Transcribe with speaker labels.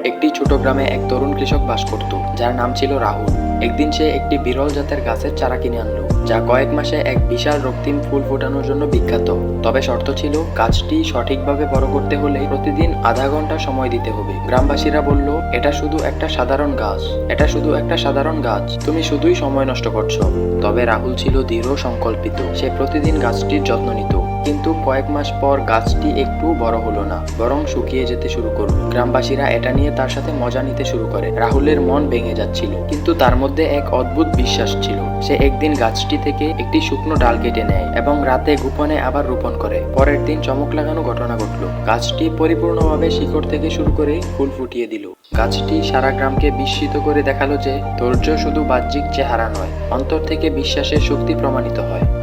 Speaker 1: একটি ছোট গ্রামে এক তরুণ কৃষক বাস করত, যার নাম ছিল রাহুল। একদিন সে একটি বিরল জাতের গাছের চারা কিনে আনলো, যা কয়েক মাসে এক বিশাল রক্তিম ফুল ফোটানোর জন্য বিখ্যাত। তবে শর্ত ছিল, গাছটি সঠিকভাবে বড় করতে হলে প্রতিদিন আধা ঘন্টা সময় দিতে হবে। গ্রামবাসীরা বলল, এটা শুধু একটা সাধারণ গাছ, তুমি শুধুই সময় নষ্ট করছো। তবে রাহুল ছিল দৃঢ় সংকল্পিত। সে প্রতিদিন গাছটির যত্ন নিত। কিন্তু কয়েক মাস পর গাছটি একটু বড় হলো না, বরং শুকিয়ে যেতে শুরু করলো। গ্রামবাসীরা এটা নিয়ে তার সাথে মজা নিতে শুরু করে। রাহুলের মন ভেঙে যাচ্ছিল, কিন্তু তার মধ্যে এক অদ্ভুত বিশ্বাস ছিল। সে একদিন গাছটি থেকে একটি শুকনো ডাল কেটে নেয় এবং রাতে গোপনে আবার রোপণ করে। পরের দিন চমক লাগানো ঘটনা ঘটলো। গাছটি পরিপূর্ণভাবে শিকড় থেকে শুরু করে ফুল ফুটিয়ে দিল। গাছটি সারা গ্রামকে বিস্মিত করে দেখালো যে ধৈর্য শুধু বাহ্যিক চেহারা নয়, অন্তর থেকে বিশ্বাসের শক্তি প্রমাণিত হয়।